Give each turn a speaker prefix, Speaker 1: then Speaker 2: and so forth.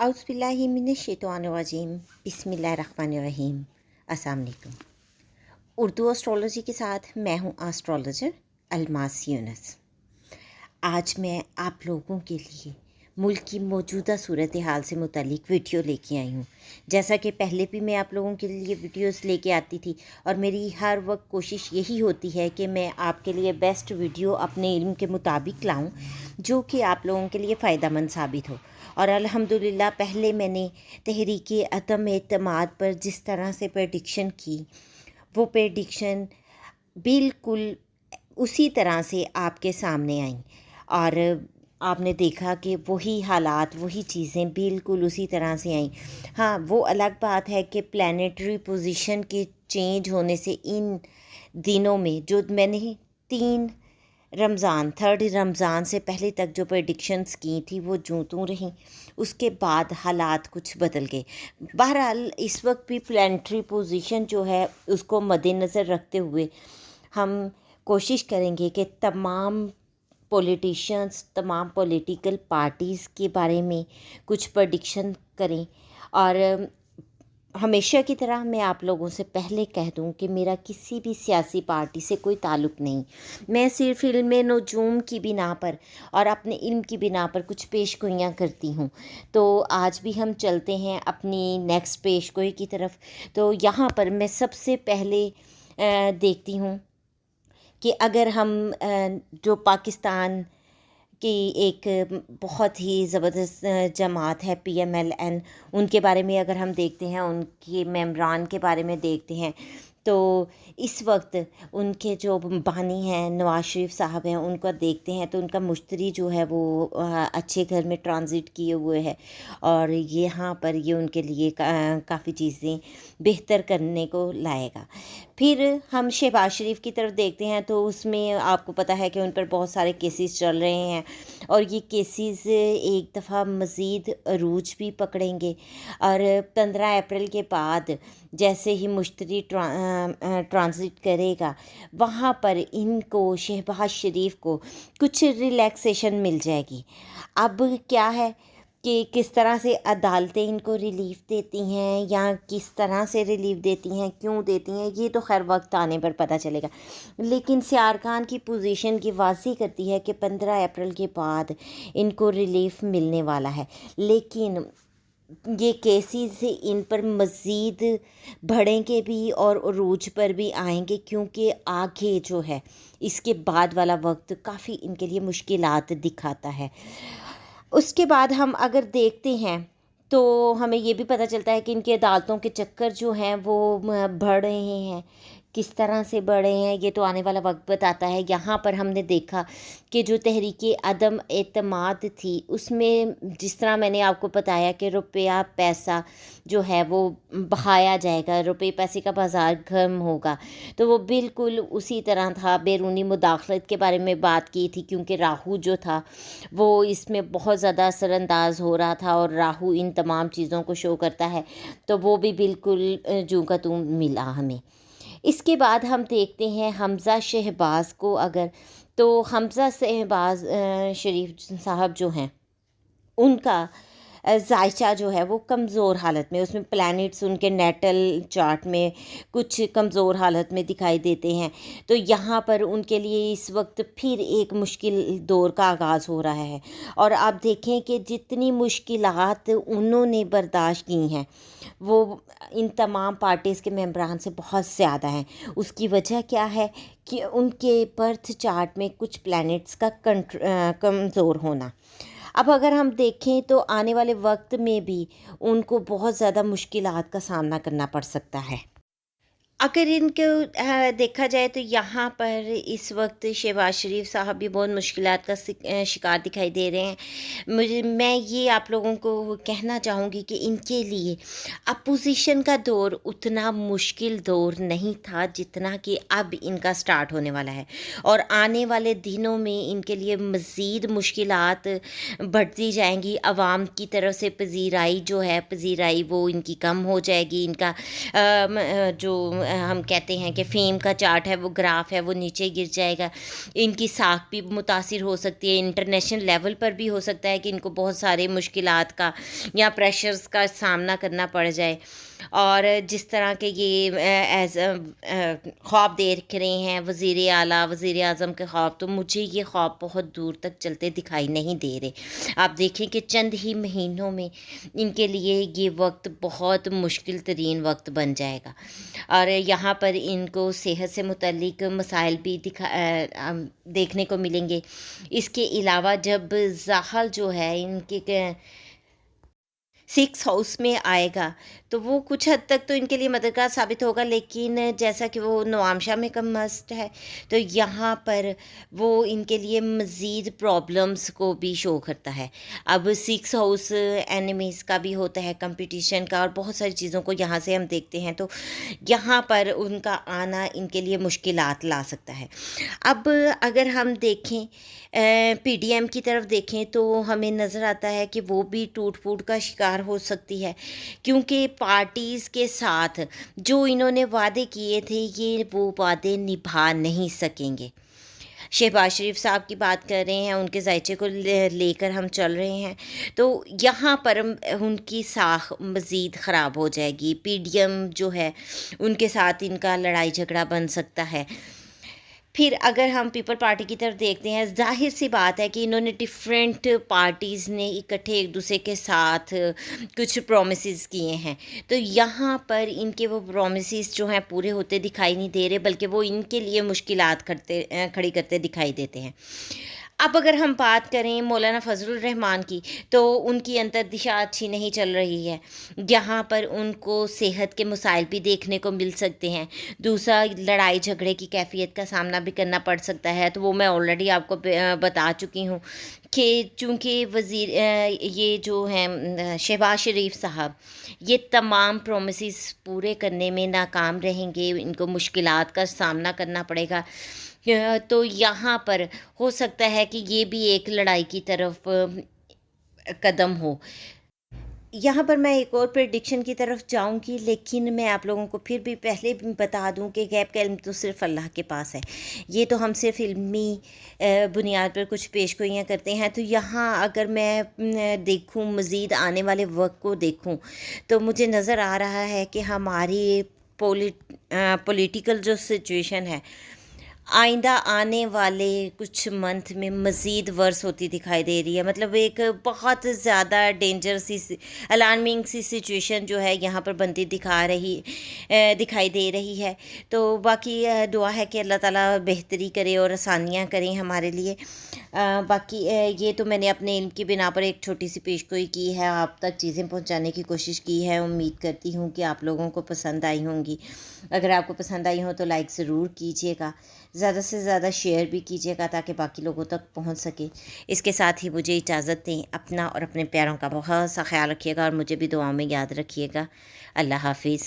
Speaker 1: औज़ुबिल्लाहि मिनश्शैतानिर्रजीम बिस्मिल्लाहिर्रहमानिर्रहीम। अस्सलाम वालेकुम। उर्दू एस्ट्रोलॉजी के साथ मैं हूँ एस्ट्रोलॉजर अलमास यूनुस। आज मैं आप लोगों के लिए मुल्क की मौजूदा सूरत हाल से मुतालिक वीडियो लेके आई हूँ। जैसा कि पहले भी मैं आप लोगों के लिए वीडियोस लेके आती थी और मेरी हर वक्त कोशिश यही होती है कि मैं आपके लिए बेस्ट वीडियो अपने इल्म के मुताबिक लाऊं जो कि आप लोगों के लिए फ़ायदेमंद साबित हो। और अल्हम्दुलिल्लाह पहले मैंने तहरीक अदम एतमाद पर जिस तरह से प्रेडिक्शन की, वो प्रेडिक्शन बिल्कुल उसी तरह से आपके सामने आई और आपने देखा कि वही हालात, वही चीज़ें बिल्कुल उसी तरह से आई। हाँ, वो अलग बात है कि प्लैनेटरी पोजीशन के चेंज होने से इन दिनों में जो मैंने 3 रमज़ान से पहले तक जो प्रेडिक्शंस की थी वो यूं तूं रहीं, उसके बाद हालात कुछ बदल गए। बहरहाल इस वक्त भी प्लैनेटरी पोजीशन जो है उसको मद्देनज़र रखते हुए हम कोशिश करेंगे कि तमाम पॉलिटिशियंस, तमाम पॉलिटिकल पार्टीज़ के बारे में कुछ प्रेडिक्शन करें। और हमेशा की तरह मैं आप लोगों से पहले कह दूं कि मेरा किसी भी सियासी पार्टी से कोई ताल्लुक़ नहीं। मैं सिर्फ़ इल्म नजूम की बिना पर और अपने इल्म की बिना पर कुछ पेशगोइयाँ करती हूँ। तो आज भी हम चलते हैं अपनी नेक्स्ट पेशगोई की तरफ। तो यहाँ पर मैं सबसे पहले देखती हूँ कि अगर हम जो पाकिस्तान की एक बहुत ही ज़बरदस्त जमात है PMLN, उनके बारे में अगर हम देखते हैं, उनके मेम्बरान के बारे में देखते हैं, तो इस वक्त उनके जो बानी हैं नवाज़ शरीफ साहब हैं, उनका देखते हैं तो उनका मुश्तरी जो है वो अच्छे घर में ट्रांजिट किए हुए है और यहाँ पर ये उनके लिए काफ़ी चीज़ें बेहतर करने को लाएगा। फिर हम शहबाज शरीफ की तरफ देखते हैं तो उसमें आपको पता है कि उन पर बहुत सारे केसेस चल रहे हैं और ये केसेस एक दफ़ा मज़ीद अरूज भी पकड़ेंगे। और 15 अप्रैल के बाद जैसे ही मुश्तरी ट्रांजिट करेगा, वहाँ पर इनको शहबाज शरीफ को कुछ रिलैक्सेशन मिल जाएगी। अब क्या है कि किस तरह से अदालतें इनको रिलीफ़ देती हैं या किस तरह से रिलीफ़ देती हैं, क्यों देती हैं, ये तो खैर वक्त आने पर पता चलेगा। लेकिन सियार खान की पोजीशन की वाज़ी करती है कि 15 अप्रैल के बाद इनको रिलीफ़ मिलने वाला है। लेकिन ये केसेस इन पर मज़ीद बढ़ेंगे भी और अरूज पर भी आएंगे, क्योंकि आगे जो है इसके बाद वाला वक्त काफ़ी इनके लिए मुश्किलात दिखाता है। उसके बाद हम अगर देखते हैं तो हमें ये भी पता चलता है कि इनकी अदालतों के चक्कर जो हैं वो बढ़ रहे हैं। किस तरह से बढ़े हैं ये तो आने वाला वक्त बताता है। यहाँ पर हमने देखा कि जो तहरीक अदम एतमाद थी उसमें जिस तरह मैंने आपको बताया कि रुपया पैसा जो है वो बहाया जाएगा, रुपये पैसे का बाज़ार गर्म होगा, तो वो बिल्कुल उसी तरह था। बैरूनी मुदाखलत के बारे में बात की थी क्योंकि राहु जो था वो इसमें बहुत ज़्यादा असरअंदाज हो रहा था और राहु इन तमाम चीज़ों को शो करता है, तो वो भी बिल्कुल जूं का तूं मिला हमें। इसके बाद हम देखते हैं हमज़ा शहबाज को। अगर तो हमज़ा शहबाज शरीफ साहब जो हैं उनका जायचा जो है वो कमज़ोर हालत में, उसमें प्लैनेट्स उनके नेटल चार्ट में कुछ कमज़ोर हालत में दिखाई देते हैं। तो यहाँ पर उनके लिए इस वक्त फिर एक मुश्किल दौर का आगाज़ हो रहा है। और आप देखें कि जितनी मुश्किलात उन्होंने बर्दाश्त की हैं वो इन तमाम पार्टीज़ के मेंबरान से बहुत ज़्यादा हैं। उसकी वजह क्या है कि उनके बर्थ चार्ट में कुछ प्लैनेट्स का कमज़ोर होना। अब अगर हम देखें तो आने वाले वक्त में भी उनको बहुत ज़्यादा मुश्किलात का सामना करना पड़ सकता है। अगर इनको देखा जाए तो यहाँ पर इस वक्त शहबाज शरीफ साहब भी बहुत मुश्किलात का शिकार दिखाई दे रहे हैं। मैं ये आप लोगों को कहना चाहूँगी कि इनके लिए अपोजिशन का दौर उतना मुश्किल दौर नहीं था जितना कि अब इनका स्टार्ट होने वाला है। और आने वाले दिनों में इनके लिए मज़ीद मुश्किलात बढ़ती जाएंगी। आवाम की तरफ से पजीराई जो है, पजीराई वो इनकी कम हो जाएगी। इनका जो ہم کہتے ہیں کہ فیم کا چارٹ ہے، وہ گراف ہے، وہ نیچے گر جائے گا. ان کی ساکھ بھی متاثر ہو سکتی ہے، انٹرنیشنل لیول پر بھی ہو سکتا ہے کہ ان کو بہت سارے مشکلات کا یا پریشرز کا سامنا کرنا پڑ جائے. اور جس طرح کے یہ ایز خواب دیکھ رہے ہیں وزیر اعلیٰ، وزیر اعظم کے خواب، تو مجھے یہ خواب بہت دور تک چلتے دکھائی نہیں دے رہے. آپ دیکھیں کہ چند ہی مہینوں میں ان کے لیے یہ وقت بہت مشکل ترین وقت بن جائے گا. اور یہاں پر ان کو صحت سے متعلق مسائل بھی دیکھنے کو ملیں گے. اس کے علاوہ جب زحل جو ہے ان کے 6 ہاؤس میں آئے گا تو وہ کچھ حد تک تو ان کے لیے مددگار ثابت ہوگا، لیکن جیسا کہ وہ نوامشا میں کم مست ہے تو یہاں پر وہ ان کے لیے مزید پرابلمس کو بھی شو کرتا ہے. اب 6 ہاؤس اینیمیز کا بھی ہوتا ہے، کمپٹیشن کا، اور بہت ساری چیزوں کو یہاں سے ہم دیکھتے ہیں، تو یہاں پر ان کا آنا ان کے لیے مشکلات لا سکتا ہے. اب اگر ہم دیکھیں پی ڈی ایم کی طرف دیکھیں تو ہمیں نظر آتا ہے کہ وہ بھی ٹوٹ پھوٹ کا شکار ہو سکتی ہے، کیونکہ پارٹیز کے ساتھ جو انہوں نے وعدے کیے تھے یہ وہ وعدے نبھا نہیں سکیں گے. شہباز شریف صاحب کی بات کر رہے ہیں، ان کے ذائچے کو لے کر ہم چل رہے ہیں، تو یہاں پر ان کی ساکھ مزید خراب ہو جائے گی. پی ڈی ایم جو ہے ان کے ساتھ ان کا لڑائی جھگڑا بن سکتا ہے. پھر اگر ہم پیپل پارٹی کی طرف دیکھتے ہیں، ظاہر سی بات ہے کہ انہوں نے ڈیفرنٹ پارٹیز نے اکٹھے ایک دوسرے کے ساتھ کچھ پرومسز کیے ہیں، تو یہاں پر ان کے وہ پرومسز جو ہیں پورے ہوتے دکھائی نہیں دے رہے، بلکہ وہ ان کے لیے مشکلات کھڑی کرتے دکھائی دیتے ہیں. اب اگر ہم بات کریں مولانا فضل الرحمان کی تو ان کی انتردشا اچھی نہیں چل رہی ہے. یہاں پر ان کو صحت کے مسائل بھی دیکھنے کو مل سکتے ہیں. دوسرا، لڑائی جھگڑے کی کیفیت کا سامنا بھی کرنا پڑ سکتا ہے، تو وہ میں آلریڈی آپ کو بتا چکی ہوں کہ چونکہ یہ جو ہیں شہباز شریف صاحب یہ تمام پرومسز پورے کرنے میں ناکام رہیں گے، ان کو مشکلات کا سامنا کرنا پڑے گا. تو یہاں پر ہو سکتا ہے کہ یہ بھی ایک لڑائی کی طرف قدم ہو. یہاں پر میں ایک اور پریڈکشن کی طرف جاؤں گی، لیکن میں آپ لوگوں کو پھر بھی پہلے بتا دوں کہ غیب کا علم تو صرف اللہ کے پاس ہے. یہ تو ہم صرف علمی بنیاد پر کچھ پیش گوئیاں کرتے ہیں. تو یہاں اگر میں دیکھوں مزید آنے والے وقت کو دیکھوں تو مجھے نظر آ رہا ہے کہ ہماری پولیٹیکل جو سچویشن ہے آئندہ آنے والے کچھ منتھ میں مزید ورس ہوتی دکھائی دے رہی ہے. مطلب ایک بہت زیادہ ڈینجر سی الارمنگ سی سچویشن جو ہے یہاں پر بنتی دکھائی دے رہی ہے. تو باقی دعا ہے کہ اللہ تعالیٰ بہتری کرے اور آسانیاں کریں ہمارے لیے. باقی یہ تو میں نے اپنے علم کی بنا پر ایک چھوٹی سی پیش گوئی کی ہے، آپ تک چیزیں پہنچانے کی کوشش کی ہے. امید کرتی ہوں کہ آپ لوگوں کو پسند آئی ہوں گی. اگر آپ کو پسند آئی ہوں تو لائک ضرور کیجیے گا، زیادہ سے زیادہ شیئر بھی کیجیے گا تاکہ باقی لوگوں تک پہنچ سکے. اس کے ساتھ ہی مجھے اجازت دیں. اپنا اور اپنے پیاروں کا بہت سا خیال رکھیے گا اور مجھے بھی دعاؤں میں یاد رکھیے گا. اللہ حافظ.